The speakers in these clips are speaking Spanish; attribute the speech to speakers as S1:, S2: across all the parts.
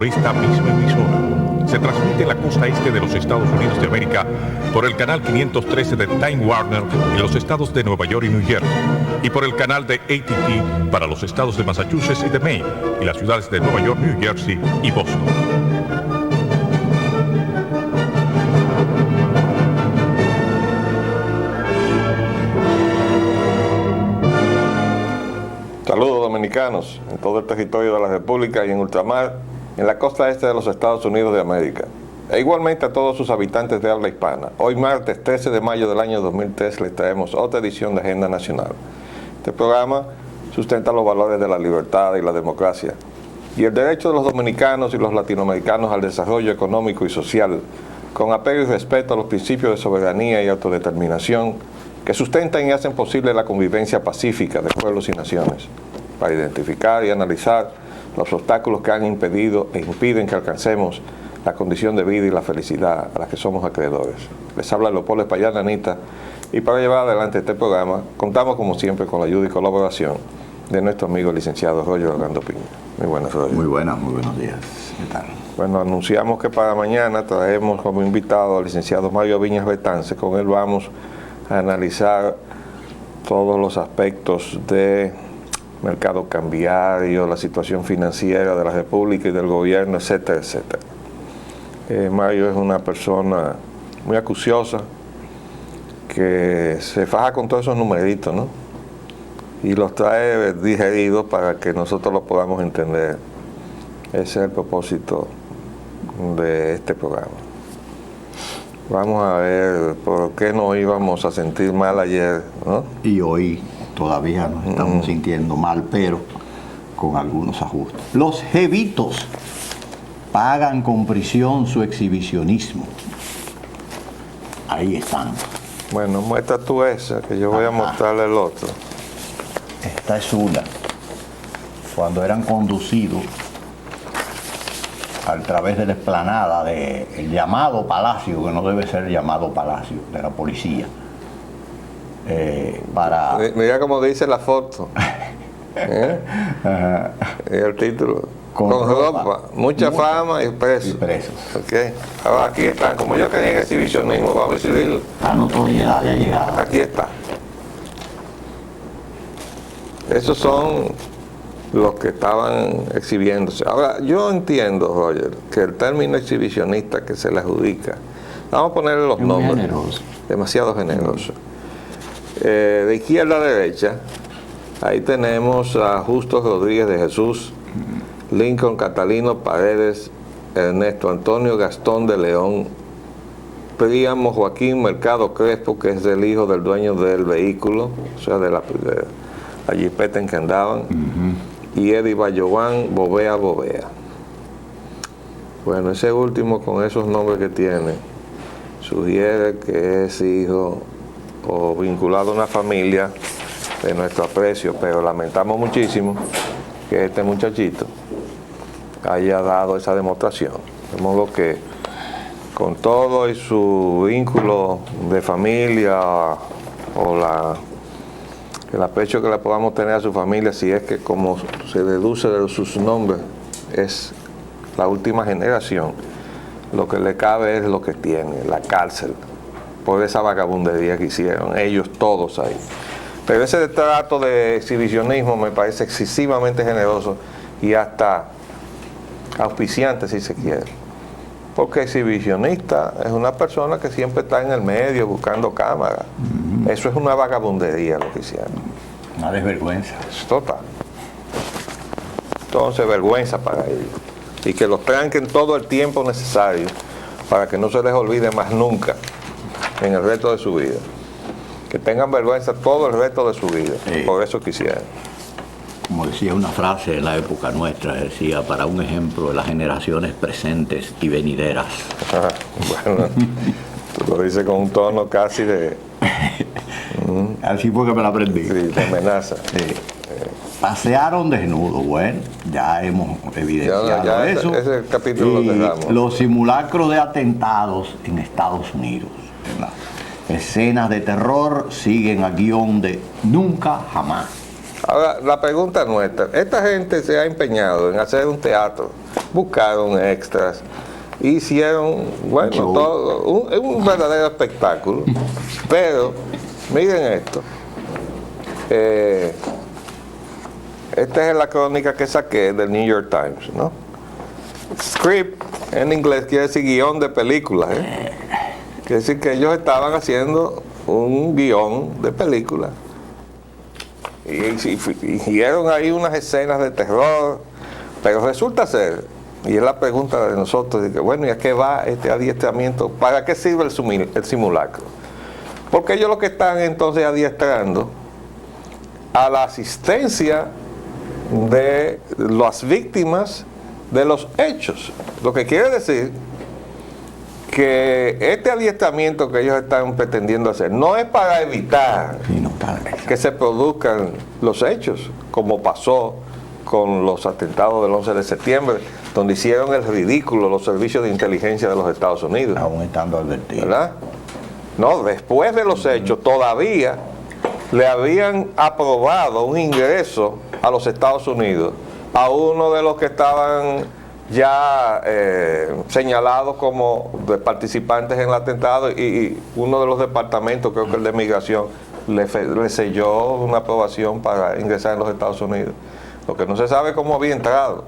S1: Esta misma emisora se transmite en la costa este de los Estados Unidos de América por el canal 513 de Time Warner en los estados de Nueva York y New Jersey, y por el canal de AT&T para los estados de Massachusetts y de Maine, y las ciudades de Nueva York, New Jersey y Boston.
S2: Saludos dominicanos en todo el territorio de la República y en ultramar, en la costa este de los Estados Unidos de América. E igualmente a todos sus habitantes de habla hispana. Hoy martes 13 de mayo del año 2003 les traemos otra edición de Agenda Nacional. Este programa sustenta los valores de la libertad y la democracia y el derecho de los dominicanos y los latinoamericanos al desarrollo económico y social, con apego y respeto a los principios de soberanía y autodeterminación que sustentan y hacen posible la convivencia pacífica de pueblos y naciones, para identificar y analizar los obstáculos que han impedido e impiden que alcancemos la condición de vida y la felicidad a la que somos acreedores. Les habla Leopoldo Espaillat Anita, y para llevar adelante este programa contamos como siempre con la ayuda y colaboración de nuestro amigo licenciado Roger Orlando Piña. Muy buenas, Roger.
S3: Muy buenas, muy buenos días. ¿Qué tal?
S2: Bueno, anunciamos que para mañana traemos como invitado al licenciado Mario Viñas Betance. Con él vamos a analizar todos los aspectos de mercado cambiario, la situación financiera de la República y del gobierno, etcétera, etcétera. Mario es una persona muy acuciosa, que se faja con todos esos numeritos, ¿no? Y los trae digeridos para que nosotros los podamos entender. Ese es el propósito de este programa. Vamos a ver por qué nos íbamos a sentir mal ayer, ¿no?
S3: Y hoy todavía nos estamos sintiendo mal, pero con algunos ajustes. Los jevitos pagan con prisión su exhibicionismo. Ahí están.
S2: Bueno, muestra tú esa, que yo voy a mostrarle el otro.
S3: Esta es una. Cuando eran conducidos a través de la explanada del llamado palacio, que no debe ser llamado palacio, de la policía, para...
S2: Mira cómo dice la foto. Y el título. Con ropa, mucha fama y presos. Okay. Ahora aquí están, como yo quería en exhibicionismo, vamos a decidirlo.
S3: La notoriedad ya ha llegado.
S2: Aquí está. Esos son los que estaban exhibiéndose. Ahora, yo entiendo, Roger, que el término exhibicionista que se le adjudica, vamos a ponerle los nombres.
S3: Generoso.
S2: Demasiado generoso. De izquierda a derecha, ahí tenemos a Justo Rodríguez de Jesús, Lincoln Catalino Paredes, Ernesto Antonio Gastón de León, Príamo Joaquín Mercado Crespo, que es el hijo del dueño del vehículo, o sea, de la jipeta en que andaban, y Eddie Bayován Bovea. Bueno, ese último, con esos nombres que tiene, sugiere que es hijo o vinculado a una familia de nuestro aprecio, pero lamentamos muchísimo que este muchachito haya dado esa demostración. De modo que con todo y su vínculo de familia o el aprecio que le podamos tener a su familia, si es que, como se deduce de sus nombres, es la última generación, lo que le cabe es lo que tiene, la cárcel, por esa vagabundería que hicieron, ellos todos ahí. Pero ese trato de exhibicionismo me parece excesivamente generoso y hasta auspiciante, si se quiere. Porque exhibicionista es una persona que siempre está en el medio buscando cámara. Eso es una vagabundería lo que hicieron.
S3: Una desvergüenza.
S2: Es total. Entonces, vergüenza para ellos. Y que los tranquen todo el tiempo necesario para que no se les olvide más nunca en el resto de su vida. Que tengan vergüenza todo el resto de su vida. Sí. Por eso quisieran.
S3: Como decía una frase en la época nuestra, decía, para un ejemplo de las generaciones presentes y venideras.
S2: Bueno, tú lo dices con un tono casi de...
S3: Así fue que me la aprendí.
S2: Sí, de amenaza.
S3: Sí. Pasearon desnudos, bueno, ya hemos evidenciado eso.
S2: Ese capítulo lo cerramos.
S3: Los simulacros de atentados en Estados Unidos, ¿verdad? Escenas de terror siguen a guión de nunca jamás.
S2: Ahora, la pregunta nuestra, esta gente se ha empeñado en hacer un teatro buscaron extras, hicieron, bueno,
S3: Show.
S2: todo, un verdadero espectáculo. Pero, miren esto. Esta es la crónica que saqué del New York Times, ¿no? Script en inglés quiere decir guión de película, ¿eh? Quiere decir que ellos estaban haciendo un guión de película. Y hicieron ahí unas escenas de terror, pero resulta ser, y es la pregunta de nosotros, de que, bueno, ¿y a qué va este adiestramiento? ¿Para qué sirve el simulacro? Porque ellos lo que están entonces adiestrando a la asistencia de las víctimas de los hechos. Lo que quiere decir que este adiestramiento que ellos están pretendiendo hacer no es para evitar que se produzcan los hechos, como pasó con los atentados del 11 de septiembre, donde hicieron el ridículo los servicios de inteligencia de los Estados Unidos.
S3: Aún estando advertidos.
S2: ¿Verdad? No, después de los hechos todavía le habían aprobado un ingreso a los Estados Unidos a uno de los que estaban ya señalados como de participantes en el atentado, y uno de los departamentos, creo que el de migración, le selló una aprobación para ingresar en los Estados Unidos. Lo que no se sabe cómo había entrado,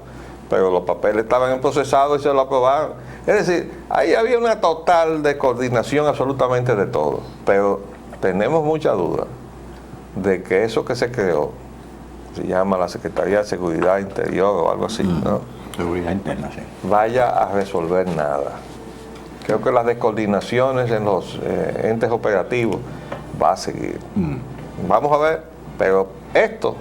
S2: pero los papeles estaban procesados y se lo aprobaron. Es decir, ahí había una total descoordinación absolutamente de todo, pero tenemos mucha duda de que eso que se creó, se llama la Secretaría de Seguridad Interior o algo así, ¿no?
S3: Seguridad interna, sí.
S2: Vaya a resolver nada. Creo que las descoordinaciones en los entes operativos va a seguir. Vamos a ver, pero esto,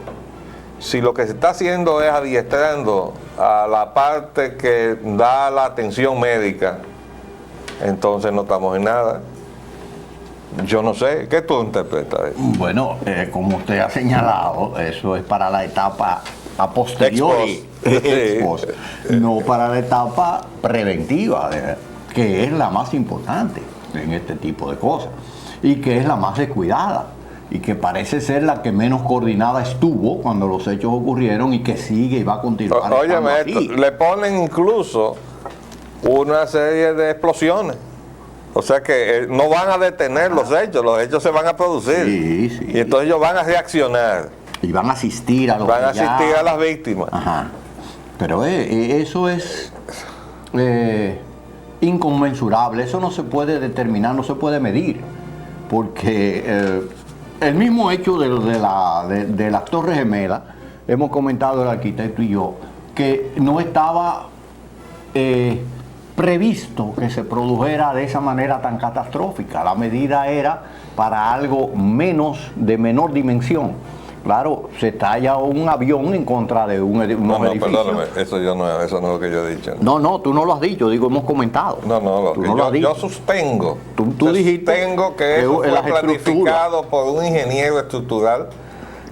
S2: si lo que se está haciendo es adiestrando a la parte que da la atención médica, entonces no estamos en nada. Yo no sé, ¿qué tú interpretas?
S3: Bueno, como usted ha señalado, eso es para la etapa a posteriori, ex post, no para la etapa preventiva, que es la más importante en este tipo de cosas y que es la más descuidada y que parece ser la que menos coordinada estuvo cuando los hechos ocurrieron y que sigue y va a continuar.
S2: Óyeme, esto, le ponen incluso una serie de explosiones. O sea que no van a detener los hechos se van a producir.
S3: Sí, sí.
S2: Y entonces ellos van a reaccionar.
S3: Y van a asistir a los
S2: Van a asistir a las víctimas.
S3: Ajá. Pero eso es inconmensurable, eso no se puede determinar, no se puede medir, porque el mismo hecho de las Torres Gemelas, hemos comentado el arquitecto y yo, que no estaba previsto que se produjera de esa manera tan catastrófica. La medida era para algo de menor dimensión. Claro, se estalla un avión en contra de unos edificios.
S2: Perdóname, eso no es lo que yo he dicho.
S3: No, tú no lo has dicho, hemos comentado.
S2: Yo sostengo.
S3: Tú dijiste
S2: que eso fue planificado por un ingeniero estructural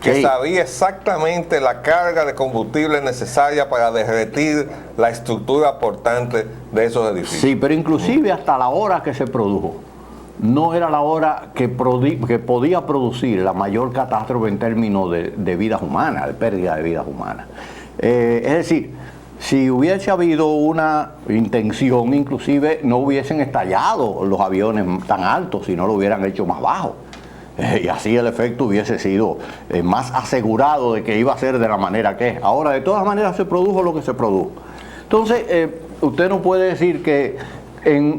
S2: que sabía exactamente la carga de combustible necesaria para derretir la estructura portante de esos edificios.
S3: Sí, pero inclusive hasta la hora que se produjo, no era la hora que podía producir la mayor catástrofe en términos de vidas humanas, de pérdida de vidas humanas. Es decir, si hubiese habido una intención, inclusive no hubiesen estallado los aviones tan altos, si no lo hubieran hecho más bajo. Y así el efecto hubiese sido más asegurado de que iba a ser de la manera que es. Ahora, de todas maneras, se produjo lo que se produjo. Entonces, usted no puede decir que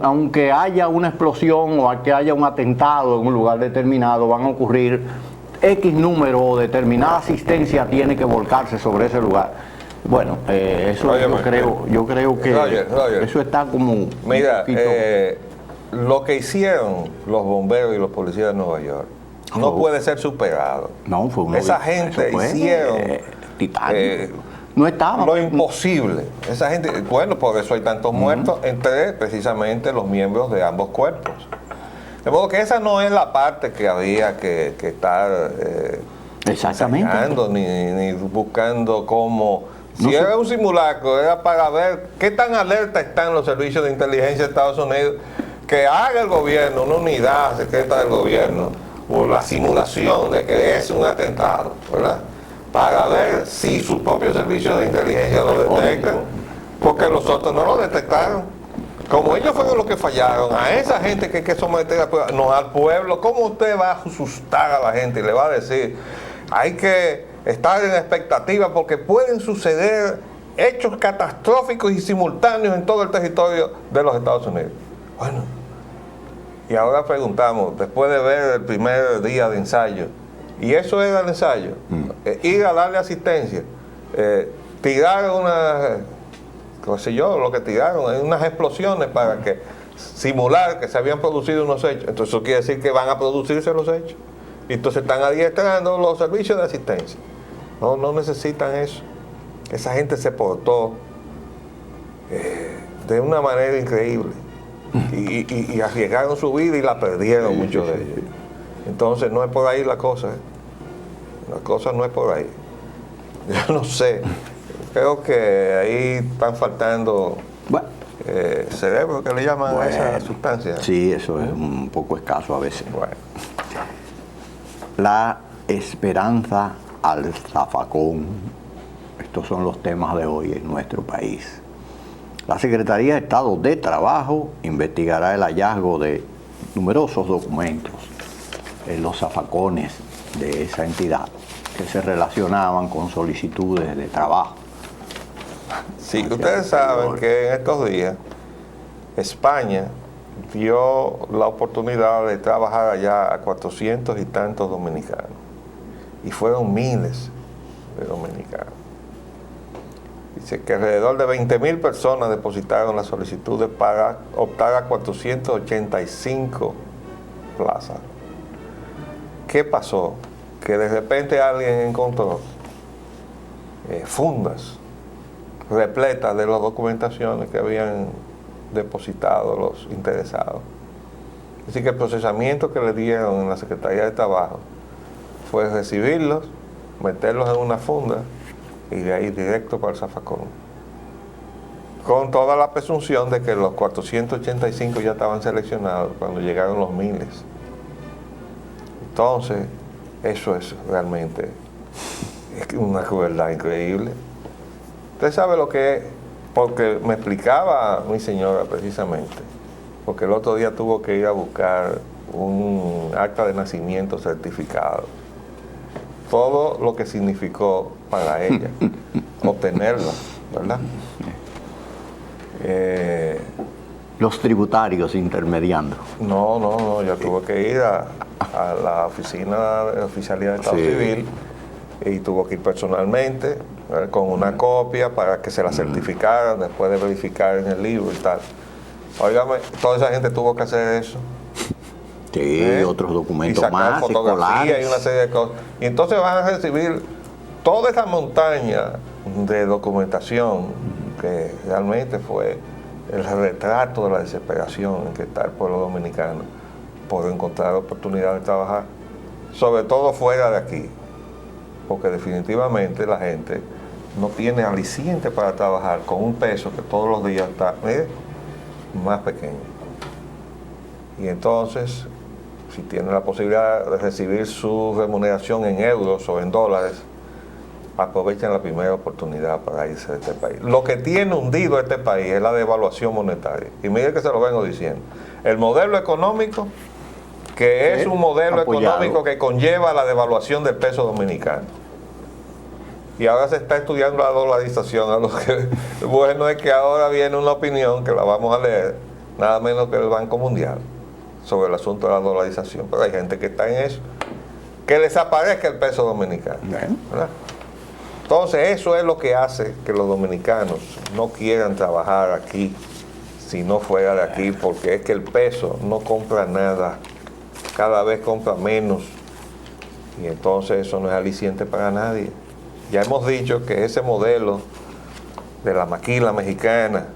S3: aunque haya una explosión o que haya un atentado en un lugar determinado, van a ocurrir X número o determinada asistencia tiene que volcarse sobre ese lugar. Bueno, eso yo creo que
S2: Roger,
S3: eso está como...
S2: Mira, lo que hicieron los bomberos y los policías de Nueva York no puede ser superado.
S3: No, fue una...
S2: Esa gente hicieron
S3: no estaba
S2: lo imposible. Esa gente, bueno, por eso hay tantos muertos entre precisamente los miembros de ambos cuerpos. De modo que esa no es la parte que había que estar
S3: exactamente
S2: ni buscando cómo. Si era un simulacro, era para ver qué tan alerta están los servicios de inteligencia de Estados Unidos, que haga el gobierno, una unidad secreta del gobierno, por la simulación de que es un atentado, ¿verdad? Para ver si sus propios servicios de inteligencia lo detectan porque los otros no lo detectaron. Como ellos fueron los que fallaron, a esa gente que hay que someter a prueba, no al pueblo, ¿cómo usted va a asustar a la gente y le va a decir, hay que estar en expectativa porque pueden suceder hechos catastróficos y simultáneos en todo el territorio de los Estados Unidos? Bueno, y ahora preguntamos, después de ver el primer día de ensayo, y eso era el ensayo, ir a darle asistencia, tirar una, qué sé yo, lo que tiraron, unas explosiones para que simular que se habían producido unos hechos. Entonces eso quiere decir que van a producirse los hechos. Y entonces están adiestrando los servicios de asistencia. No necesitan eso. Esa gente se portó de una manera increíble. Y arriesgaron su vida y la perdieron muchos de ellos. Entonces no es por ahí la cosa. La cosa no es por ahí. Yo no sé. Creo que ahí están faltando cerebro, que le llaman a esa sustancia.
S3: Sí, eso es un poco escaso a veces.
S2: Bueno.
S3: La esperanza al zafacón. Estos son los temas de hoy en nuestro país. La Secretaría de Estado de Trabajo investigará el hallazgo de numerosos documentos en los zafacones de esa entidad que se relacionaban con solicitudes de trabajo.
S2: Sí, ustedes saben que en estos días España dio la oportunidad de trabajar allá a 400 y tantos dominicanos. Y fueron miles de dominicanos. Dice que alrededor de 20,000 personas depositaron las solicitudes para optar a 485 plazas. ¿Qué pasó? Que de repente alguien encontró fundas repletas de las documentaciones que habían depositado los interesados. Así que el procesamiento que le dieron en la Secretaría de Trabajo fue recibirlos, meterlos en una funda y de ahí directo para el zafacón. Con toda la presunción de que los 485 ya estaban seleccionados cuando llegaron los miles. Entonces, eso es realmente una crueldad increíble. Usted sabe lo que es, porque me explicaba mi señora precisamente, porque el otro día tuvo que ir a buscar un acta de nacimiento certificado. Todo lo que significó para ella obtenerla, ¿verdad?
S3: Los tributarios intermediando.
S2: No, ya tuvo que ir a la oficina de oficialidad de Estado Civil y tuvo que ir personalmente con una copia para que se la certificaran después de verificar en el libro y tal. Óigame, toda esa gente tuvo que hacer eso.
S3: Sí, otros documentos
S2: y
S3: más,
S2: fotografías y una serie de cosas. Y entonces van a recibir toda esa montaña de documentación que realmente fue el retrato de la desesperación en que está el pueblo dominicano por encontrar oportunidad de trabajar, sobre todo fuera de aquí, porque definitivamente la gente no tiene aliciente para trabajar con un peso que todos los días está más pequeño. Y entonces, si tiene la posibilidad de recibir su remuneración en euros o en dólares, aprovechen la primera oportunidad para irse de este país. Lo que tiene hundido este país es la devaluación monetaria. Y mire que se lo vengo diciendo. El modelo económico, que es un modelo económico que conlleva la devaluación del peso dominicano. Y ahora se está estudiando la dolarización. A lo que, bueno, es que ahora viene una opinión que la vamos a leer, nada menos que el Banco Mundial, sobre el asunto de la dolarización. Pero hay gente que está en eso. Que desaparezca el peso dominicano. ¿Verdad? Entonces eso es lo que hace que los dominicanos no quieran trabajar aquí si no fuera de aquí, porque es que el peso no compra nada, cada vez compra menos, y entonces eso no es aliciente para nadie. Ya hemos dicho que ese modelo de la maquila mexicana,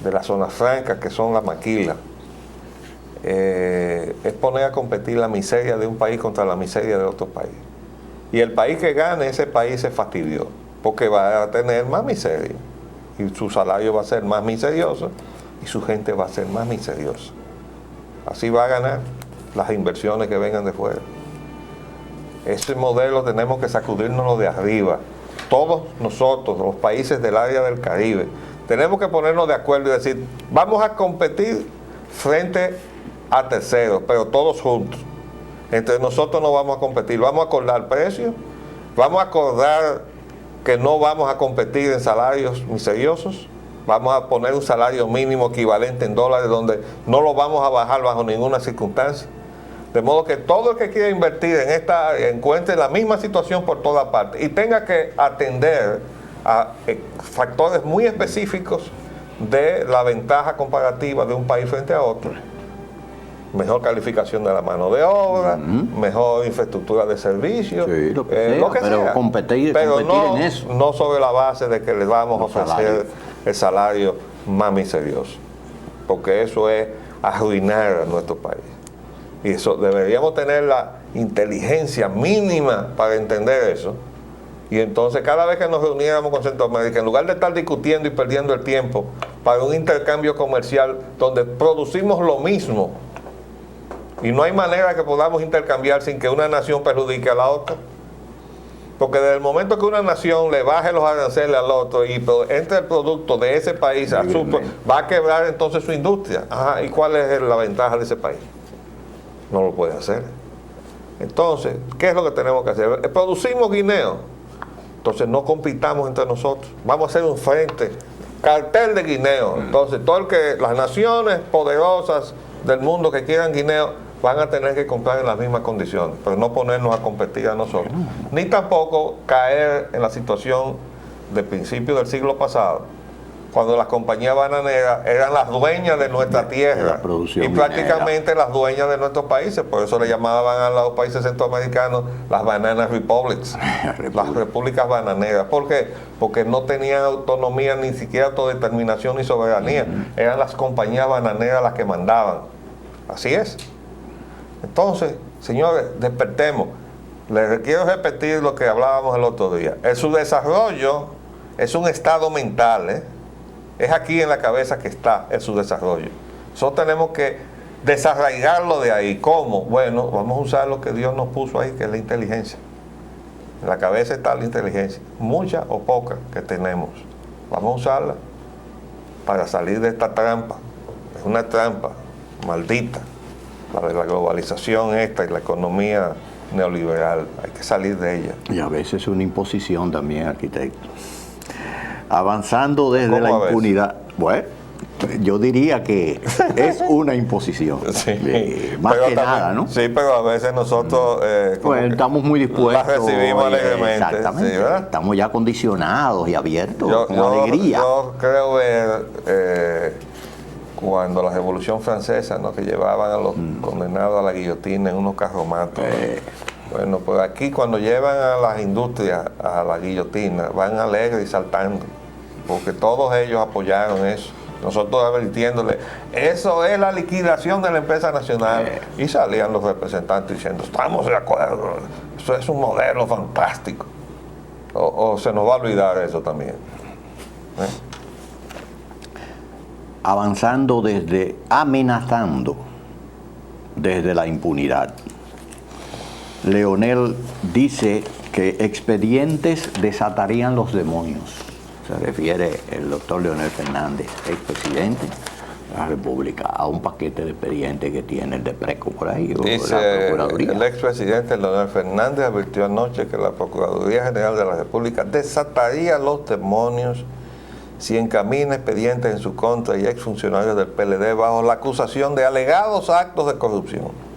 S2: de las zonas francas que son las maquilas, es poner a competir la miseria de un país contra la miseria de otro país. Y el país que gane, ese país se fastidió, porque va a tener más miseria, y su salario va a ser más miserioso, y su gente va a ser más miseriosa. Así va a ganar las inversiones que vengan de fuera. Ese modelo tenemos que sacudirnos de arriba todos nosotros, los países del área del Caribe, tenemos que ponernos de acuerdo y decir, vamos a competir frente a terceros, pero todos juntos. Entre nosotros no vamos a competir, vamos a acordar precios, vamos a acordar que no vamos a competir en salarios miseriosos, vamos a poner un salario mínimo equivalente en dólares donde no lo vamos a bajar bajo ninguna circunstancia. De modo que todo el que quiera invertir en esta área encuentre la misma situación por toda parte y tenga que atender a factores muy específicos de la ventaja comparativa de un país frente a otro. Mejor calificación de la mano de obra, mejor infraestructura de servicios,
S3: sí, lo que
S2: sea.
S3: Pero competir
S2: no,
S3: en eso.
S2: No sobre la base de que les vamos a ofrecer el salario más miserioso, porque eso es arruinar a nuestro país. Y eso deberíamos tener la inteligencia mínima para entender eso. Y entonces cada vez que nos reuniéramos con Centroamérica, en lugar de estar discutiendo y perdiendo el tiempo para un intercambio comercial donde producimos lo mismo y no hay manera que podamos intercambiar sin que una nación perjudique a la otra, porque desde el momento que una nación le baje los aranceles al otro y entre el producto de ese país a su, va a quebrar entonces su industria. Ajá, ¿y cuál es la ventaja de ese país? No lo puede hacer. Entonces, ¿qué es lo que tenemos que hacer? Producimos guineo, entonces no compitamos entre nosotros, vamos a hacer un frente, cartel de guineo. Entonces las naciones poderosas del mundo que quieran guineo van a tener que comprar en las mismas condiciones, pero no ponernos a competir a nosotros, ni tampoco caer en la situación de principios del siglo pasado, cuando las compañías bananeras eran las dueñas de nuestra tierra y prácticamente las dueñas de nuestros países. Por eso le llamaban a los países centroamericanos las Banana Republics, las repúblicas bananeras. ¿Por qué? Porque no tenían autonomía, ni siquiera autodeterminación ni soberanía. Eran las compañías bananeras las que mandaban. Así es. Entonces, señores, despertemos. Les quiero repetir lo que hablábamos el otro día. El subdesarrollo es un estado mental, ¿eh? Es aquí en la cabeza que está el subdesarrollo. Nosotros tenemos que desarraigarlo de ahí. ¿Cómo? Bueno, vamos a usar lo que Dios nos puso ahí, que es la inteligencia. En la cabeza está la inteligencia, mucha o poca que tenemos. Vamos a usarla para salir de esta trampa. Es una trampa maldita, la de la globalización esta y la economía neoliberal. Hay que salir de ella.
S3: Y a veces es una imposición también, arquitecto. Avanzando desde la impunidad. Bueno, yo diría que es una imposición.
S2: Sí,
S3: más que
S2: también,
S3: nada, ¿no?
S2: Sí, pero a veces nosotros
S3: pues estamos muy dispuestos.
S2: La recibimos alegremente.
S3: Exactamente. Sí, estamos ya condicionados y abiertos con alegría.
S2: Yo creo ver cuando la Revolución Francesa, ¿no?, que llevaban a los condenados a la guillotina en unos carromatos. Bueno, pues aquí cuando llevan a las industrias a la guillotina, van alegres y saltando, porque todos ellos apoyaron eso. Nosotros advirtiéndole, eso es la liquidación de la empresa nacional. Y salían los representantes diciendo, estamos de acuerdo, eso es un modelo fantástico. O se nos va a olvidar eso también.
S3: Avanzando amenazando desde la impunidad. Leonel dice que expedientes desatarían los demonios. Se refiere el doctor Leonel Fernández, expresidente de la República, a un paquete de expedientes que tiene el de Preco por ahí.
S2: Dice
S3: la Procuraduría.
S2: El expresidente Leonel Fernández advirtió anoche que la Procuraduría General de la República desataría los demonios si encamina expedientes en su contra y exfuncionarios del PLD bajo la acusación de alegados actos de corrupción.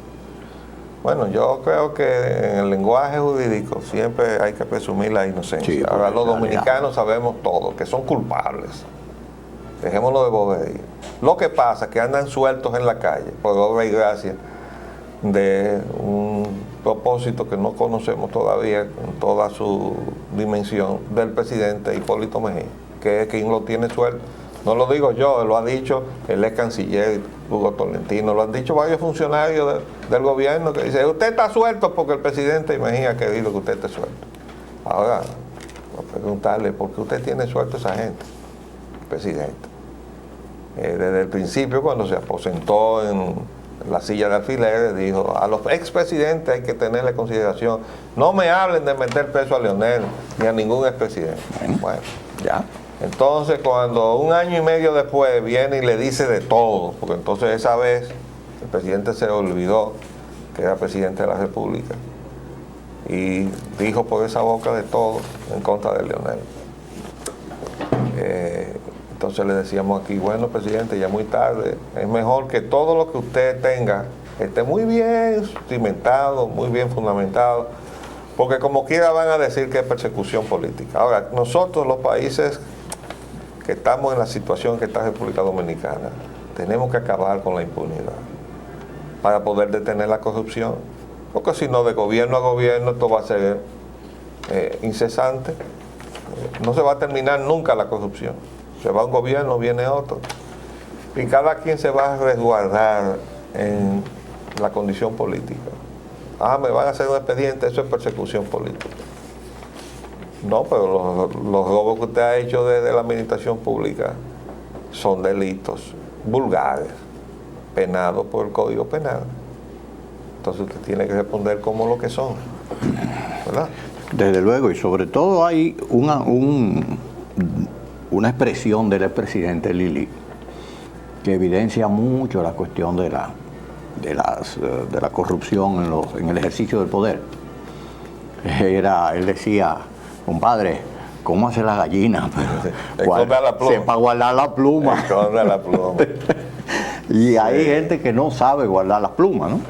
S2: Bueno, yo creo que en el lenguaje jurídico siempre hay que presumir la inocencia.
S3: Sí,
S2: ahora los dominicanos sabemos todo, que son culpables. Dejémoslo de bobería. Lo que pasa es que andan sueltos en la calle, por obra y gracia de un propósito que no conocemos todavía en toda su dimensión del presidente Hipólito Mejía, que es quien lo tiene suelto. No lo digo yo, lo ha dicho el ex canciller Hugo Tolentino, lo han dicho varios funcionarios del gobierno que dicen, usted está suelto porque el presidente Mejía ha querido que usted esté suelto. Ahora, voy a preguntarle, ¿por qué usted tiene suelto a esa gente, presidente? Desde el principio, cuando se aposentó en la silla de alfileres, dijo, a los expresidentes hay que tenerle consideración. No me hablen de meter preso a Leonel ni a ningún expresidente. Bueno,
S3: Ya.
S2: entonces cuando un año y medio después viene y le dice de todo, porque entonces esa vez el presidente se olvidó que era presidente de la República y dijo por esa boca de todo en contra de Leonel. Entonces le decíamos aquí, bueno, presidente, ya muy tarde, es mejor que todo lo que usted tenga esté muy bien cimentado, muy bien fundamentado, porque como quiera van a decir que es persecución política. Ahora, nosotros los países que estamos en la situación que está República Dominicana, tenemos que acabar con la impunidad para poder detener la corrupción, porque si no, de gobierno a gobierno esto va a ser incesante, no se va a terminar nunca la corrupción. Se va un gobierno, viene otro. Y cada quien se va a resguardar en la condición política. Me van a hacer un expediente, eso es persecución política. No, pero los robos que usted ha hecho desde la administración pública son delitos vulgares, penados por el Código Penal. Entonces usted tiene que responder como lo que son, ¿verdad?
S3: Desde luego, y sobre todo hay una expresión del expresidente Lili que evidencia mucho la cuestión de la corrupción en el ejercicio del poder. Él decía, compadre, ¿cómo hace la gallina? Sepa guardar la pluma.
S2: Esconde la pluma.
S3: Y hay gente que no sabe guardar las plumas, ¿no?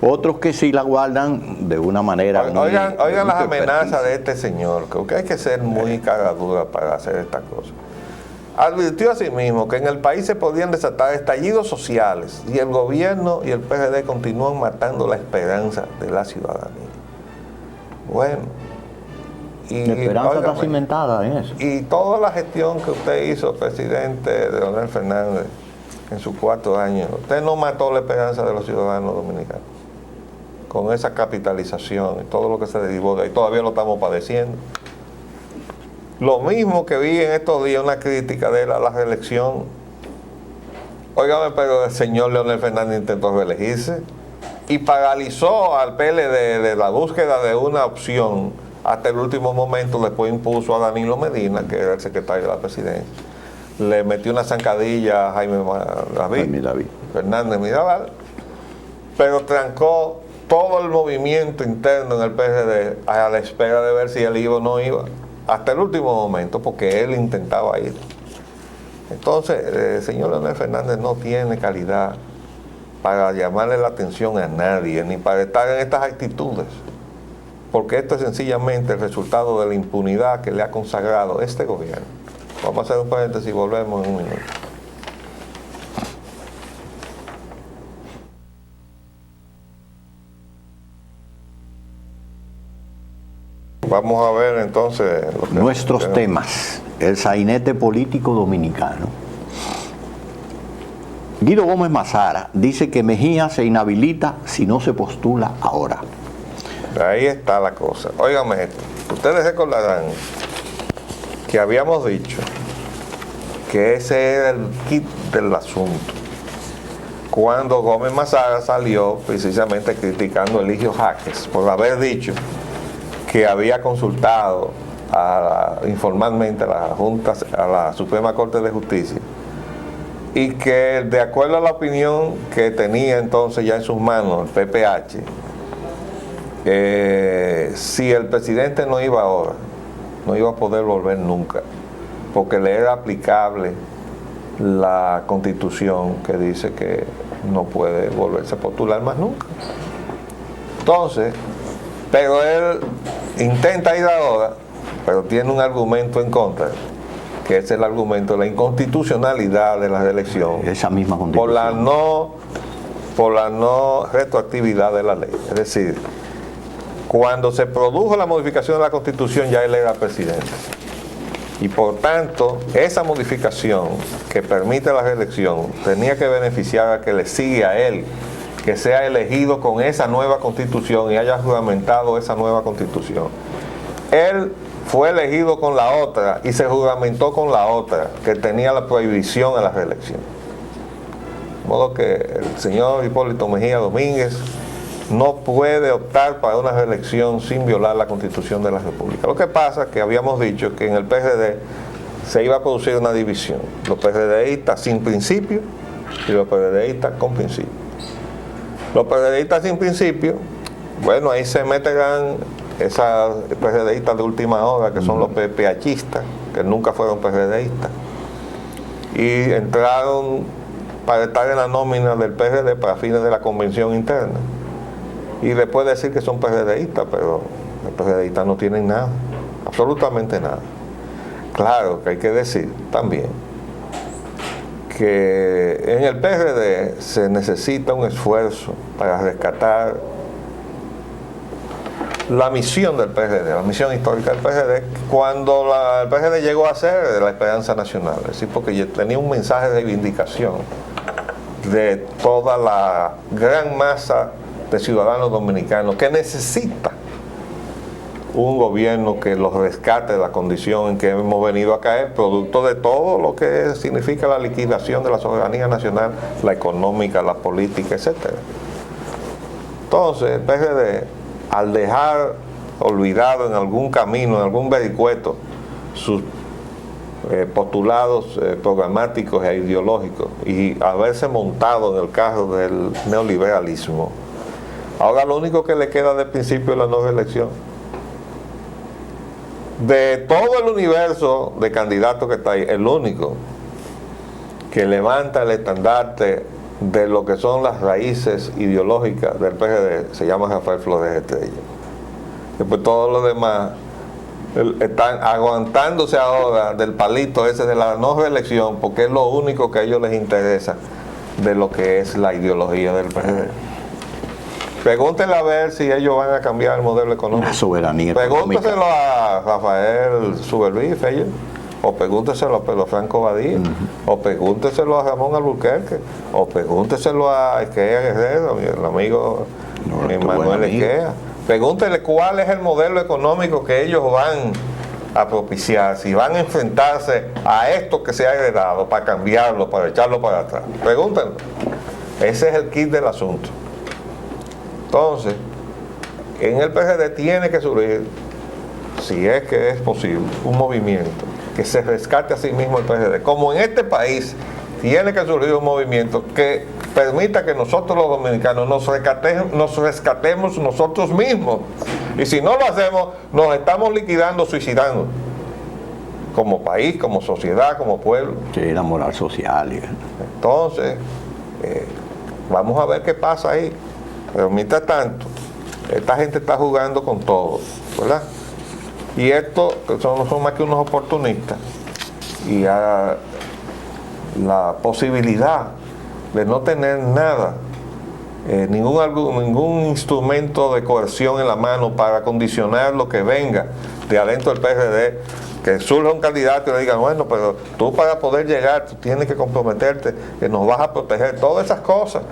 S3: Otros que sí la guardan de una manera...
S2: Oigan las amenazas de este señor, que hay que ser muy caradura para hacer estas cosas. Advirtió a sí mismo que en el país se podían desatar estallidos sociales y el gobierno y el PRD continúan matando la esperanza de la ciudadanía. Bueno.
S3: La esperanza está cimentada en eso.
S2: Y toda la gestión que usted hizo, presidente Leonel Fernández, en sus 4 años, usted no mató la esperanza de los ciudadanos dominicanos. Con esa capitalización y todo lo que se derivó de ahí, todavía lo estamos padeciendo. Lo mismo que vi en estos días, una crítica de él a la reelección. Óigame, pero el señor Leonel Fernández intentó reelegirse y paralizó al PLD de la búsqueda de una opción hasta el último momento. Después impuso a Danilo Medina, que era el secretario de la presidencia. Le metió una zancadilla a Jaime David Fernández Mirabal, pero trancó todo el movimiento interno en el PRD a la espera de ver si él iba o no iba, hasta el último momento, porque él intentaba ir. Entonces, el señor Leonel Fernández no tiene calidad para llamarle la atención a nadie, ni para estar en estas actitudes, porque esto es sencillamente el resultado de la impunidad que le ha consagrado este gobierno. Vamos a hacer un paréntesis y volvemos en un minuto. Vamos a ver entonces
S3: nuestros temas. El sainete político dominicano. Guido Gómez Mazara dice que Mejía se inhabilita si no se postula ahora.
S2: Ahí está la cosa. Óigame esto. Ustedes recordarán que habíamos dicho que ese era el kit del asunto. Cuando Gómez Mazara salió precisamente criticando a Eligio Jaques por haber dicho que había consultado informalmente a la Junta, a la Suprema Corte de Justicia, y que de acuerdo a la opinión que tenía entonces ya en sus manos el PPH, si el presidente no iba ahora, no iba a poder volver nunca, porque le era aplicable la Constitución que dice que no puede volverse a postular más nunca. Entonces, pero él intenta ir ahora, pero tiene un argumento en contra, que es el argumento de la inconstitucionalidad de la reelección.
S3: Esa misma Constitución.
S2: Por la no retroactividad de la ley. Es decir, cuando se produjo la modificación de la Constitución ya él era presidente. Y por tanto, esa modificación que permite la reelección tenía que beneficiar a que le siga a él, que sea elegido con esa nueva Constitución y haya juramentado esa nueva Constitución. Él fue elegido con la otra y se juramentó con la otra, que tenía la prohibición a la reelección. De modo que el señor Hipólito Mejía Domínguez no puede optar para una reelección sin violar la Constitución de la República. Lo que pasa es que habíamos dicho que en el PRD se iba a producir una división, los PRDistas sin principio y los PRDistas con principio. Los PRDistas sin principio, bueno, ahí se meterán esas PRDistas de última hora, que son los PPHistas, que nunca fueron PRDistas, y entraron para estar en la nómina del PRD para fines de la convención interna. Y después decir que son PRDistas, pero los PRDistas no tienen nada, absolutamente nada. Claro que hay que decir también que en el PRD se necesita un esfuerzo para rescatar la misión del PRD, la misión histórica del PRD, cuando el PRD llegó a ser la Esperanza Nacional, es decir, porque tenía un mensaje de reivindicación de toda la gran masa de ciudadanos dominicanos que necesita un gobierno que los rescate de la condición en que hemos venido a caer, producto de todo lo que significa la liquidación de la soberanía nacional, la económica, la política, etc. Entonces, el PRD, al dejar olvidado en algún camino, en algún vericueto, sus postulados programáticos e ideológicos y haberse montado en el carro del neoliberalismo, ahora lo único que le queda de principio es la no reelección. De todo el universo de candidatos que está ahí, el único que levanta el estandarte de lo que son las raíces ideológicas del PRD se llama Rafael Flores Estrella. Después todos los demás están aguantándose ahora del palito ese de la no reelección, porque es lo único que a ellos les interesa de lo que es la ideología del PRD. Pregúntenle a ver si ellos van a cambiar el modelo económico.
S3: La soberanía.
S2: Pregúnteselo a Rafael Suberví, o pregúnteselo a Pedro Franco Badía, o pregúnteselo a Ramón Alburquerque, o pregúnteselo a Esquea Guerrero, el amigo Manuel Esquea. Pregúntenle cuál es el modelo económico que ellos van a propiciar, si van a enfrentarse a esto que se ha heredado para cambiarlo, para echarlo para atrás. Pregúntenlo. Ese es el kit del asunto. Entonces, en el PRD tiene que surgir, si es que es posible, un movimiento que se rescate a sí mismo el PRD. Como en este país tiene que surgir un movimiento que permita que nosotros los dominicanos nos rescatemos nosotros mismos. Y si no lo hacemos, nos estamos liquidando, suicidando. Como país, como sociedad, como pueblo.
S3: Sí, la moral social.
S2: Entonces, vamos a ver qué pasa ahí. Pero mientras tanto, esta gente está jugando con todo, ¿verdad? Y estos no son más que unos oportunistas. Y a la posibilidad de no tener nada, ningún instrumento de coerción en la mano para condicionar lo que venga de adentro del PRD, que surja un candidato y le digan, bueno, pero tú para poder llegar, tú tienes que comprometerte, que nos vas a proteger, todas esas cosas.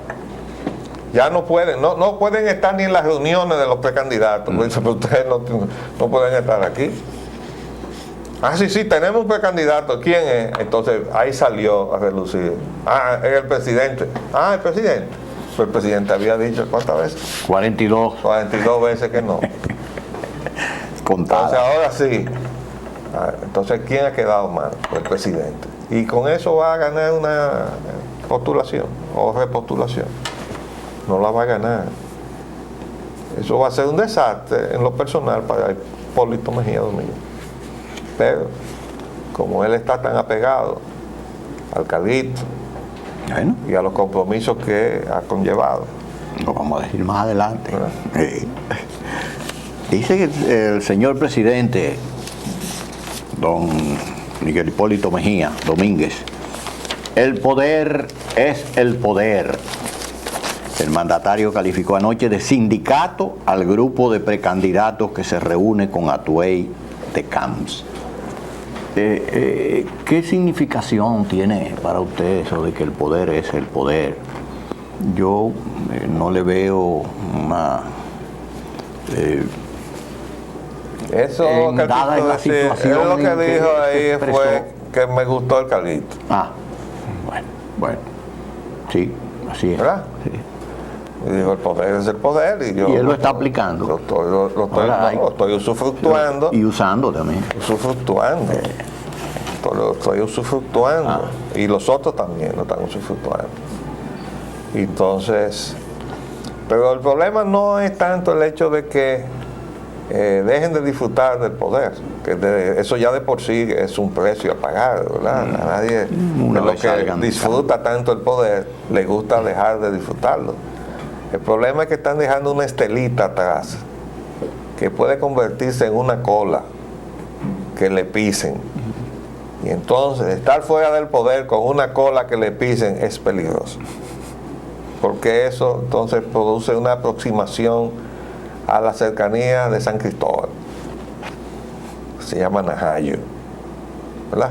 S2: Ya no pueden, no pueden estar ni en las reuniones de los precandidatos, porque pero ustedes no pueden estar aquí. Ah, sí, tenemos un precandidato, ¿quién es? Entonces ahí salió a relucir. Ah, es el presidente. Ah, el presidente. Pues el presidente había dicho, ¿cuántas veces?
S3: 42.
S2: 42 veces que no.
S3: Contadas.
S2: Entonces ahora sí. Entonces, ¿quién ha quedado mal? Pues el presidente. Y con eso va a ganar una postulación o repostulación. No la va a ganar. Eso va a ser un desastre en lo personal para Hipólito Mejía Domínguez. Pero, como él está tan apegado al carguito y a los compromisos que ha conllevado.
S3: Lo vamos a decir más adelante. Dice que el señor presidente, don Miguel Hipólito Mejía Domínguez, el poder es el poder. El mandatario calificó anoche de sindicato al grupo de precandidatos que se reúne con Atuey de Camps. ¿Qué significación tiene para usted eso de que el poder es el poder? Yo no le veo una...
S2: eso que
S3: dada en la situación
S2: lo que dijo ahí
S3: expresó.
S2: fue que me gustó el carguito.
S3: Bueno. Sí, así es.
S2: ¿Verdad?
S3: Sí.
S2: Y digo, el poder es el poder. Y
S3: él lo está aplicando.
S2: Lo estoy usufructuando.
S3: Y usando también.
S2: Usufructuando. Lo estoy usufructuando. Y los otros también lo están usufructuando. Entonces, pero el problema no es tanto el hecho de que dejen de disfrutar del poder, que eso ya de por sí es un precio a pagar, ¿verdad? A nadie de lo que disfruta tanto el poder le gusta dejar de disfrutarlo. El problema es que están dejando una estelita atrás que puede convertirse en una cola que le pisen. Y entonces estar fuera del poder con una cola que le pisen es peligroso, porque eso entonces produce una aproximación a la cercanía de San Cristóbal. Se llama Najayo, ¿verdad?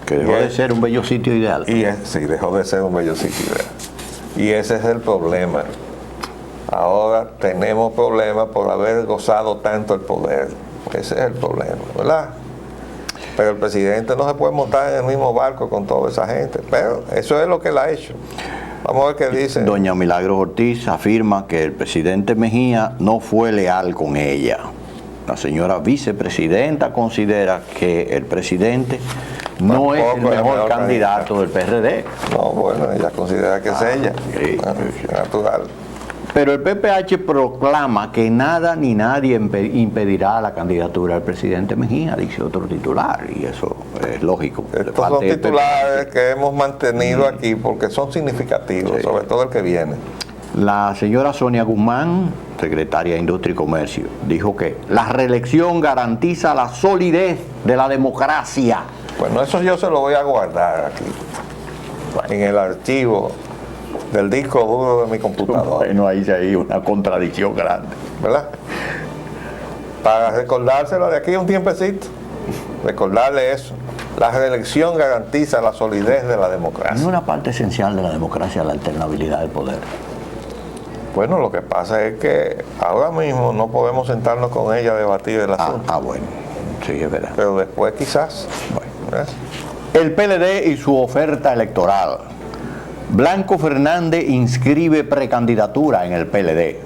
S3: Que dejó de ser un bello sitio ideal.
S2: Sí, dejó de ser un bello sitio ideal. Y ese es el problema. Ahora tenemos problemas por haber gozado tanto el poder. Ese es el problema, ¿verdad? Pero el presidente no se puede montar en el mismo barco con toda esa gente. Pero eso es lo que él ha hecho. Vamos a ver qué dice.
S3: Doña Milagros Ortiz afirma que el presidente Mejía no fue leal con ella. La señora vicepresidenta considera que el presidente no es el mejor candidato del PRD.
S2: No, bueno, ella considera que es ella.
S3: Sí.
S2: Bueno, natural.
S3: Pero el PPH proclama que nada ni nadie impedirá la candidatura del presidente Mejía, dice otro titular, y eso es lógico.
S2: Estos son titulares que hemos mantenido aquí porque son significativos, sí, sobre todo el que viene.
S3: La señora Sonia Guzmán, secretaria de Industria y Comercio, dijo que la reelección garantiza la solidez de la democracia.
S2: Bueno, eso yo se lo voy a guardar aquí, en el archivo del disco duro de mi computadora.
S3: Bueno, ahí sí hay una contradicción grande,
S2: ¿verdad? Para recordárselo de aquí a un tiempecito, recordarle eso. La reelección garantiza la solidez de la democracia.
S3: Es una parte esencial de la democracia, la alternabilidad del poder.
S2: Bueno, lo que pasa es que ahora mismo no podemos sentarnos con ella a debatir el asunto.
S3: Bueno, sí, es verdad.
S2: Pero después quizás. Bueno.
S3: El PLD y su oferta electoral. Blanco Fernández inscribe precandidatura en el PLD.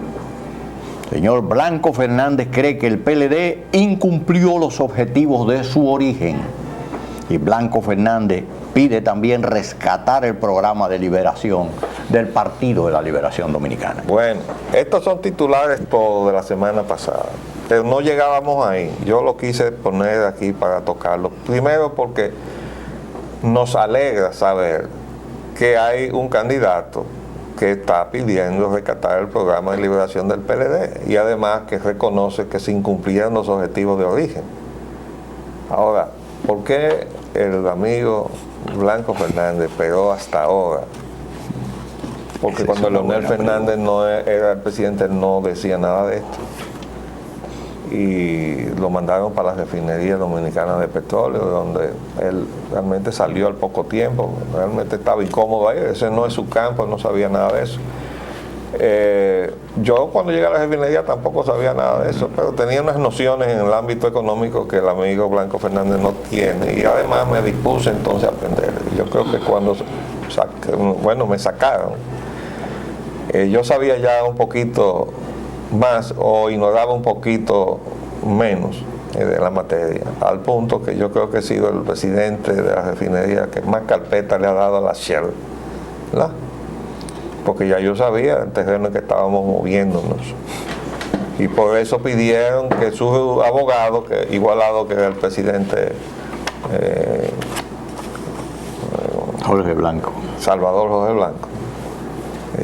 S3: Señor Blanco Fernández cree que el PLD incumplió los objetivos de su origen. Y Blanco Fernández pide también rescatar el programa de liberación del Partido de la Liberación Dominicana.
S2: Bueno, estos son titulares todos de la semana pasada, pero no llegábamos ahí. Yo lo quise poner aquí para tocarlo. Primero porque nos alegra saber que hay un candidato que está pidiendo rescatar el programa de liberación del PLD y además que reconoce que se incumplieron los objetivos de origen. Ahora, ¿por qué el amigo Blanco Fernández pegó hasta ahora? Porque cuando Leonel Fernández no era el presidente, él no decía nada de esto. Y lo mandaron para la refinería dominicana de petróleo, donde él realmente salió al poco tiempo, realmente estaba incómodo ahí, ese no es su campo, no sabía nada de eso. Yo cuando llegué a la refinería tampoco sabía nada de eso, pero tenía unas nociones en el ámbito económico que el amigo Blanco Fernández no tiene, y además me dispuse entonces a aprender. Yo creo que cuando me sacaron, yo sabía ya un poquito más o ignoraba un poquito menos de la materia, al punto que yo creo que he sido el presidente de la refinería que más carpeta le ha dado a la Shell, ¿verdad? Porque ya yo sabía el terreno en que estábamos moviéndonos, y por eso pidieron que su abogado, que igualado que el presidente
S3: Jorge Blanco,
S2: Salvador Jorge Blanco,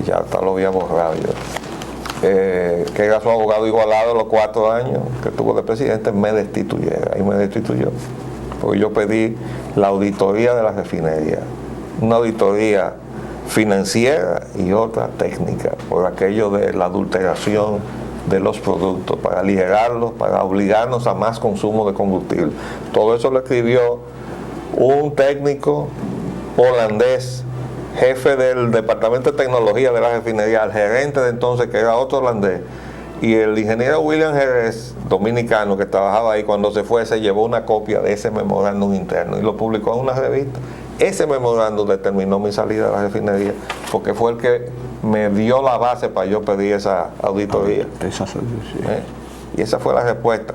S2: ya hasta lo había borrado yo, que era su abogado igualado los 4 años que tuvo de presidente, me destituyera, y me destituyó porque yo pedí la auditoría de la refinería, una auditoría financiera y otra técnica, por aquello de la adulteración de los productos, para aligerarlos, para obligarnos a más consumo de combustible. Todo eso lo escribió un técnico holandés, jefe del departamento de tecnología de la refinería, el gerente de entonces, que era otro holandés, y el ingeniero William Jerez, dominicano, que trabajaba ahí, cuando se fue, se llevó una copia de ese memorándum interno y lo publicó en una revista. ese memorándum determinó mi salida de la refinería, porque fue el que me dio la base para yo pedir esa auditoría. Y esa fue la respuesta.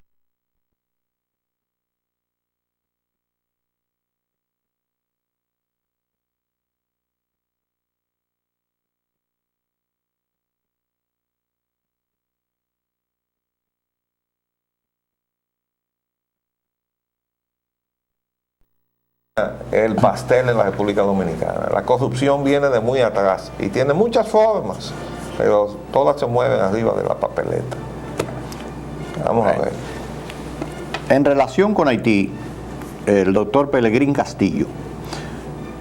S2: El pastel en la República Dominicana. La corrupción viene de muy atrás y tiene muchas formas, pero todas se mueven arriba de la papeleta. Vamos a ver.
S3: En relación con Haití, el doctor Pelegrín Castillo,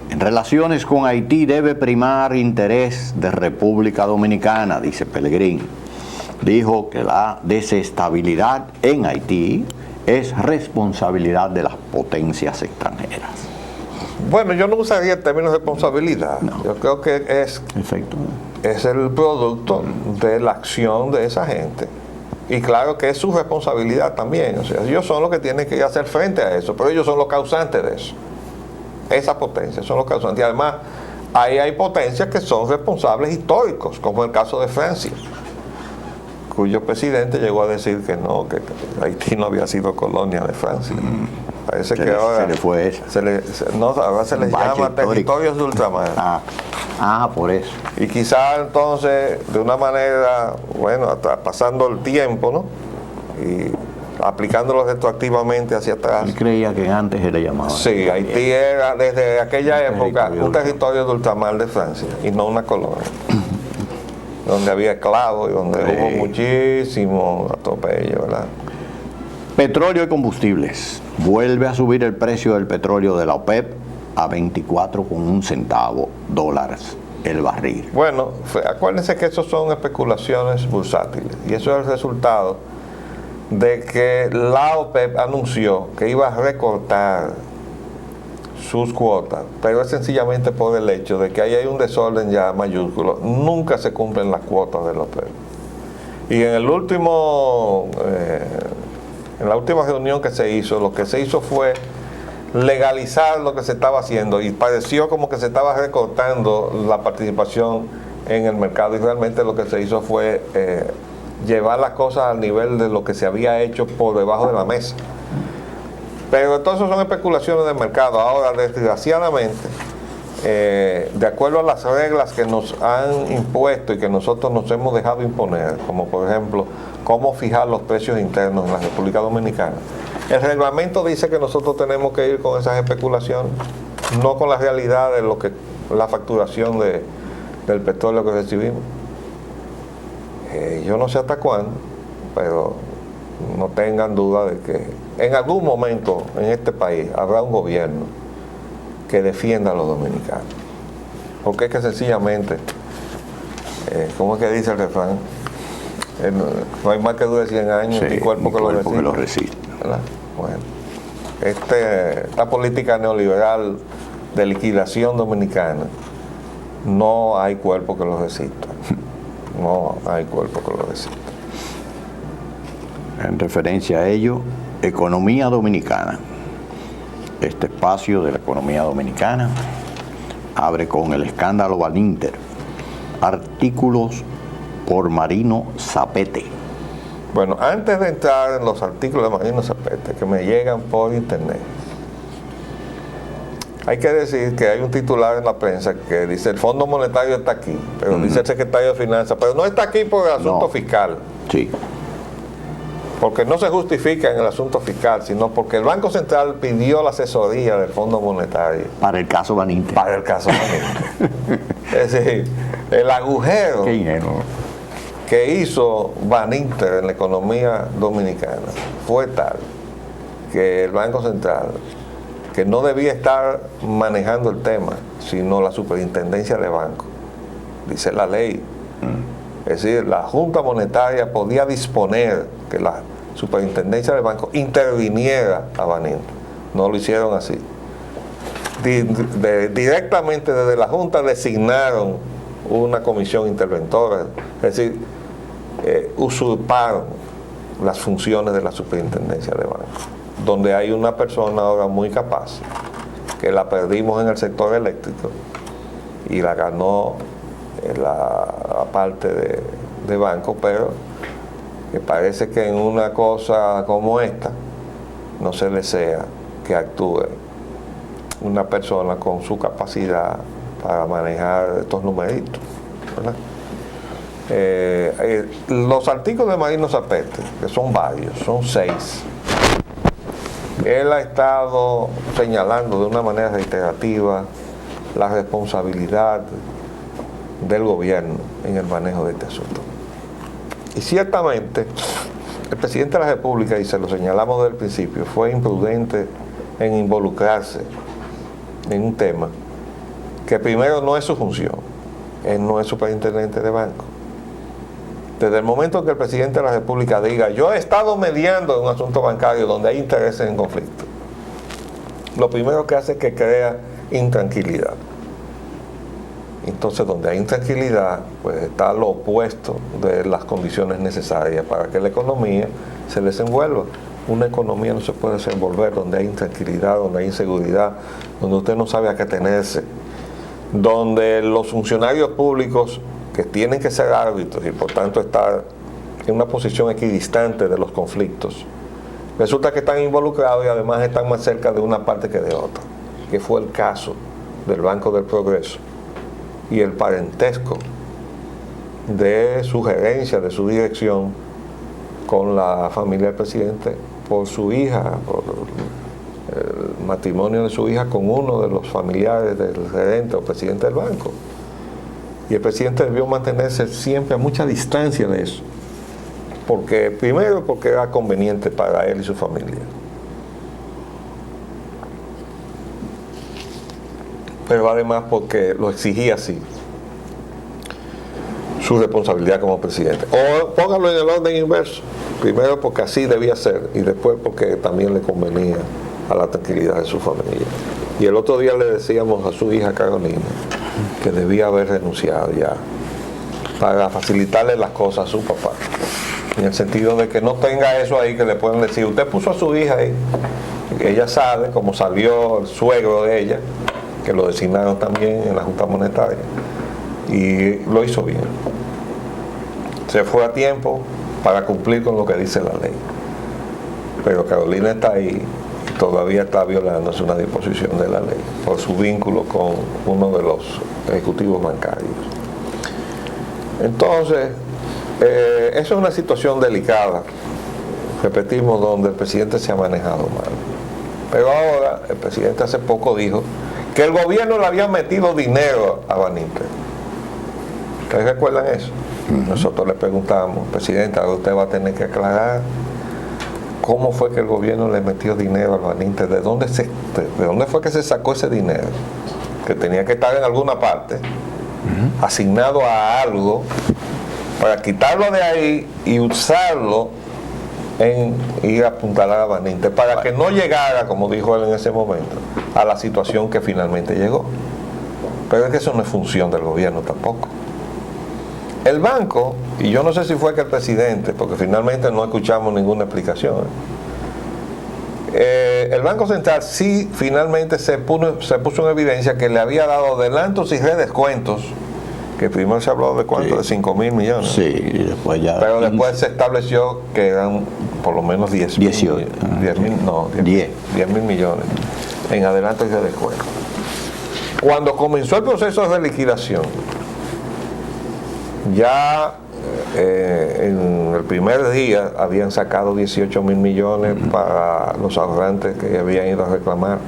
S3: en relaciones con Haití debe primar interés de República Dominicana, dice Pelegrín. Dijo que la desestabilidad en Haití es responsabilidad de las potencias extranjeras.
S2: Bueno, yo no usaría el término responsabilidad. No. Yo creo que es el producto de la acción de esa gente. Y claro que es su responsabilidad también. O sea, ellos son los que tienen que hacer frente a eso, pero ellos son los causantes de eso. Esas potencias son los causantes. Y además, ahí hay potencias que son responsables históricos, como el caso de Francia, cuyo presidente llegó a decir que no, que Haití no había sido colonia de Francia. Parece que ahora
S3: se le fue esa.
S2: Ahora se les llama territorios de ultramar.
S3: Por eso.
S2: Y quizás entonces, de una manera, bueno, hasta pasando el tiempo, ¿no? Y aplicándolo retroactivamente hacia atrás.
S3: Él creía que antes se le llamaba.
S2: Sí, Haití era desde aquella época un territorio de ultramar de Francia y no una colonia. Donde había esclavos y donde hubo muchísimo atropello, ¿verdad?
S3: Petróleo y combustibles. Vuelve a subir el precio del petróleo de la OPEP a 24,1 centavos dólares el barril.
S2: Bueno, acuérdense que eso son especulaciones bursátiles y eso es el resultado de que la OPEP anunció que iba a recortar sus cuotas, pero es sencillamente por el hecho de que ahí hay un desorden ya mayúsculo. Nunca se cumplen las cuotas de la OPEP. Y en la última reunión que se hizo, lo que se hizo fue legalizar lo que se estaba haciendo y pareció como que se estaba recortando la participación en el mercado y realmente lo que se hizo fue llevar las cosas al nivel de lo que se había hecho por debajo de la mesa. Pero entonces son especulaciones de mercado. Ahora, desgraciadamente, de acuerdo a las reglas que nos han impuesto y que nosotros nos hemos dejado imponer, como por ejemplo, cómo fijar los precios internos en la República Dominicana, el reglamento dice que nosotros tenemos que ir con esas especulaciones, no con la realidad de lo que la facturación del petróleo que recibimos. Yo no sé hasta cuándo, pero no tengan duda de que en algún momento en este país habrá un gobierno que defienda a los dominicanos. Porque es que sencillamente, ¿cómo es que dice el refrán? No hay más que dure 100 años ni cuerpo que lo resista. Bueno, esta política neoliberal de liquidación dominicana, no hay cuerpo que lo resista. No hay cuerpo que lo resista.
S3: En referencia a ello, economía dominicana. Este espacio de la economía dominicana abre con el escándalo Baninter. Artículos por Marino Zapete.
S2: Bueno, antes de entrar en los artículos de Marino Zapete que me llegan por internet, hay que decir que hay un titular en la prensa que dice el Fondo Monetario está aquí, pero dice el secretario de Finanzas, pero no está aquí por el asunto fiscal.
S3: Sí.
S2: Porque no se justifica en el asunto fiscal, sino porque el Banco Central pidió la asesoría del Fondo Monetario.
S3: Para el caso Baninter.
S2: Para el caso Baninter. Es decir, el agujero que hizo Baninter en la economía dominicana fue tal que el Banco Central, que no debía estar manejando el tema, sino la superintendencia de banco, dice la ley. Es decir, la Junta Monetaria podía disponer que la superintendencia del banco interviniera a Baninter. No lo hicieron así. Directamente desde la Junta designaron una comisión interventora, es decir, usurparon las funciones de la superintendencia de banco, donde hay una persona ahora muy capaz, que la perdimos en el sector eléctrico y la ganó la parte de banco, pero que parece que en una cosa como esta no se desea que actúe una persona con su capacidad para manejar estos numeritos, ¿verdad? Los artículos de Marino Zapete, que son varios, son 6, él ha estado señalando de una manera reiterativa la responsabilidad del gobierno en el manejo de este asunto. Y ciertamente el presidente de la República, y se lo señalamos desde el principio, fue imprudente en involucrarse en un tema que primero no es su función. Él no es superintendente de banco. Desde el momento en que el presidente de la República diga: yo he estado mediando en un asunto bancario donde hay intereses en conflicto, lo primero que hace es que crea intranquilidad. Entonces, donde hay intranquilidad, pues está lo opuesto de las condiciones necesarias para que la economía se desenvuelva. Una economía no se puede desenvolver donde hay intranquilidad, donde hay inseguridad, donde usted no sabe a qué tenerse, donde los funcionarios públicos, que tienen que ser árbitros y por tanto estar en una posición equidistante de los conflictos, resulta que están involucrados y además están más cerca de una parte que de otra, que fue el caso del Banco del Progreso y el parentesco de su gerencia, de su dirección con la familia del presidente por su hija, por el matrimonio de su hija con uno de los familiares del gerente o presidente del banco. Y el presidente debió mantenerse siempre a mucha distancia de eso, primero porque era conveniente para él y su familia, pero además porque lo exigía así su responsabilidad como presidente. O póngalo en el orden inverso: primero porque así debía ser, y después porque también le convenía a la tranquilidad de su familia. Y el otro día le decíamos a su hija Carolina que debía haber renunciado ya, para facilitarle las cosas a su papá, en el sentido de que no tenga eso ahí que le pueden decir: usted puso a su hija ahí. Ella sabe, como salió el suegro de ella, que lo designaron también en la Junta Monetaria, y lo hizo bien. Se fue a tiempo para cumplir con lo que dice la ley. Pero Carolina está ahí y todavía está violándose una disposición de la ley por su vínculo con uno de los ejecutivos bancarios. Entonces, eso es una situación delicada, repetimos, donde el presidente se ha manejado mal. Pero ahora el presidente hace poco dijo que el gobierno le había metido dinero a Baninter. ¿Ustedes recuerdan eso? Nosotros le preguntamos: presidente, ahora usted va a tener que aclarar cómo fue que el gobierno le metió dinero al Baninter, de dónde fue que se sacó ese dinero, que tenía que estar en alguna parte, asignado a algo, para quitarlo de ahí y usarlo en ir a apuntalar a Baninter, para que no llegara, como dijo él en ese momento, a la situación que finalmente llegó. Pero es que eso no es función del gobierno tampoco. El banco, y yo no sé si fue que el presidente, porque finalmente no escuchamos ninguna explicación, el Banco Central sí finalmente se puso en evidencia que le había dado adelantos y redescuentos, que primero se habló de cuánto, de 5.000 millones.
S3: Sí, y después ya.
S2: Pero después se estableció que eran por lo menos 10 mil millones en adelantos y redescuentos. Cuando comenzó el proceso de liquidación, ya en el primer día habían sacado 18.000 millones para los ahorrantes que habían ido a reclamar.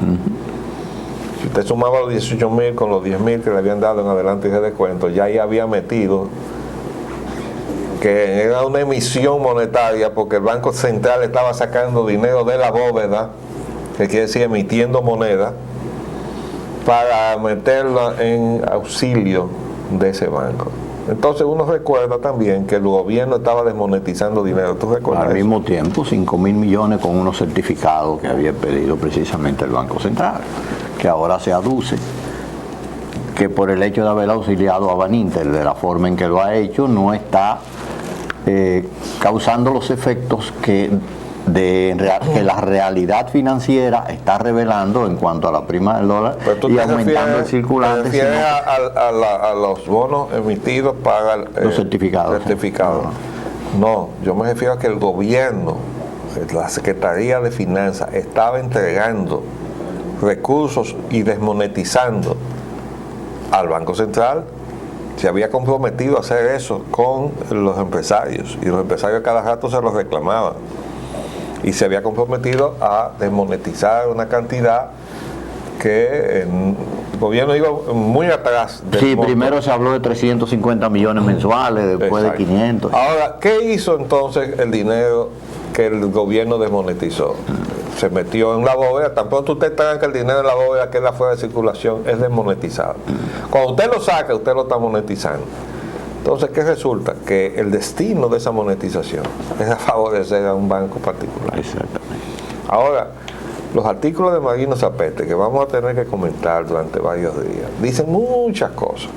S2: Si usted sumaba los 18.000 con los 10.000 que le habían dado en adelante y de descuento, ya ahí había metido que era una emisión monetaria, porque el Banco Central estaba sacando dinero de la bóveda, que quiere decir emitiendo moneda, para meterla en auxilio de ese banco. Entonces uno recuerda también que el gobierno estaba desmonetizando dinero. ¿Tú recuerdas?
S3: Al mismo tiempo, 5.000 millones con unos certificados que había pedido precisamente el Banco Central, que ahora se aduce que por el hecho de haber auxiliado a Baninter de la forma en que lo ha hecho, no está causando los efectos que que la realidad financiera está revelando en cuanto a la prima del dólar y aumentando el circulante.
S2: ¿Te refieres a los bonos emitidos para
S3: los certificados?
S2: No, yo me refiero a que el gobierno, la Secretaría de Finanzas, estaba entregando recursos y desmonetizando al Banco Central. Se había comprometido a hacer eso con los empresarios y los empresarios cada rato se los reclamaban. Y se había comprometido a desmonetizar una cantidad que el gobierno iba muy atrás del
S3: Sí,
S2: monto.
S3: primero se habló de 350 millones mensuales, después
S2: Exacto.
S3: de 500.
S2: Ahora, ¿qué hizo entonces el dinero que el gobierno desmonetizó? Se metió en la bóveda. Tan pronto usted tranca el dinero en la bóveda, queda fuera de circulación, es desmonetizado. Cuando usted lo saca, usted lo está monetizando. Entonces, ¿qué resulta? Que el destino de esa monetización es a favorecer a un banco particular.
S3: Exactamente.
S2: Ahora, los artículos de Marino Zapete, que vamos a tener que comentar durante varios días, dicen muchas cosas.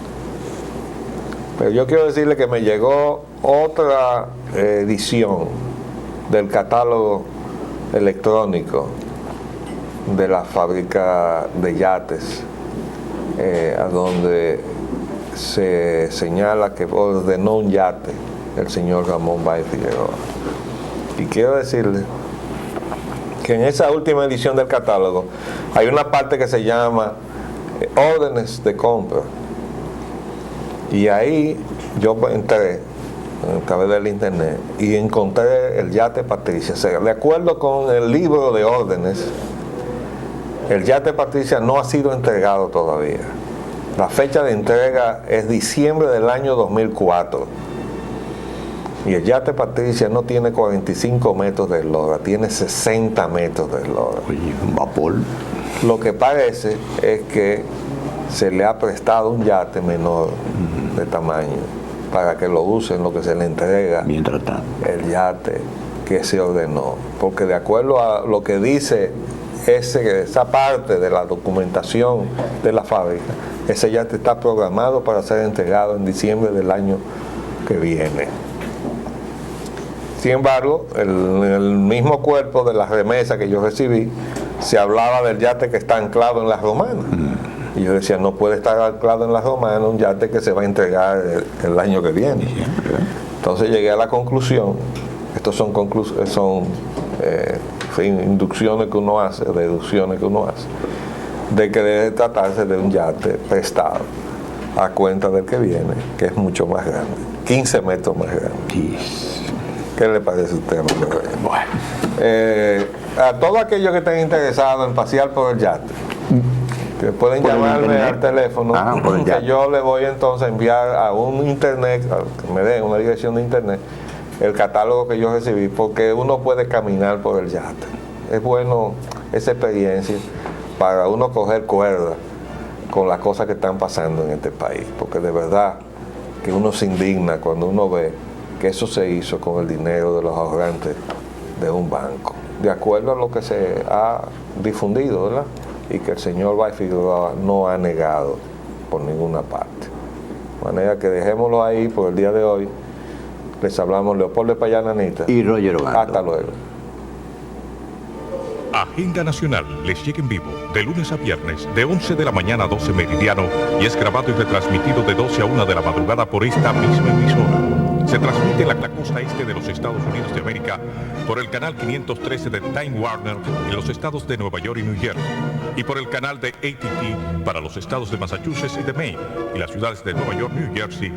S2: Pero yo quiero decirle que me llegó otra edición del catálogo electrónico de la fábrica de yates, a donde se señala que ordenó un yate el señor Ramón Báez Figueroa. Y quiero decirle que en esa última edición del catálogo hay una parte que se llama órdenes de compra. Y ahí yo entré a través del internet y encontré el yate Patricia. O sea, de acuerdo con el libro de órdenes, el yate Patricia no ha sido entregado todavía. La fecha de entrega es diciembre del año 2004. Y el yate Patricia no tiene 45 metros de eslora, tiene 60 metros de eslora.
S3: Oye, un vapor.
S2: Lo que parece es que se le ha prestado un yate menor de tamaño para que lo use en lo que se le entrega
S3: Mientras tanto.
S2: el yate que se ordenó. Porque de acuerdo a lo que dice esa parte de la documentación de la fábrica, ese yate está programado para ser entregado en diciembre del año que viene. Sin embargo, en el mismo cuerpo de la remesa que yo recibí, se hablaba del yate que está anclado en la Romana. Y yo decía, no puede estar anclado en la Romana un yate que se va a entregar el año que viene. Entonces llegué a la conclusión, estos son inducciones que uno hace, deducciones que uno hace, de que debe tratarse de un yate prestado a cuenta del que viene, que es mucho más grande, 15 metros más grande. ¿Qué le parece a usted?
S3: Bueno.
S2: A todos aquellos que estén interesados en pasear por el yate, que pueden
S3: ¿Por el
S2: llamarme
S3: internet?
S2: al teléfono,
S3: Por el
S2: que
S3: yate.
S2: yo le voy entonces a enviar a un internet, que me den una dirección de internet, el catálogo que yo recibí, porque uno puede caminar por el yate. Es bueno esa experiencia para uno coger cuerda con las cosas que están pasando en este país, porque de verdad que uno se indigna cuando uno ve que eso se hizo con el dinero de los ahorrantes de un banco, de acuerdo a lo que se ha difundido, ¿verdad? Y que el señor Báez Figueroa no ha negado por ninguna parte. De manera que dejémoslo ahí por el día de hoy. Les hablamos Leopoldo Payán Anita.
S3: Y Roger Ogando.
S2: Hasta luego.
S1: Agenda Nacional les llega en vivo de lunes a viernes de 11 de la mañana a 12 meridiano y es grabado y retransmitido de 12 a 1 de la madrugada por esta misma emisora. Se transmite en la costa este de los Estados Unidos de América por el canal 513 de Time Warner en los estados de Nueva York y New Jersey y por el canal de AT&T para los estados de Massachusetts y de Maine y las ciudades de Nueva York, New Jersey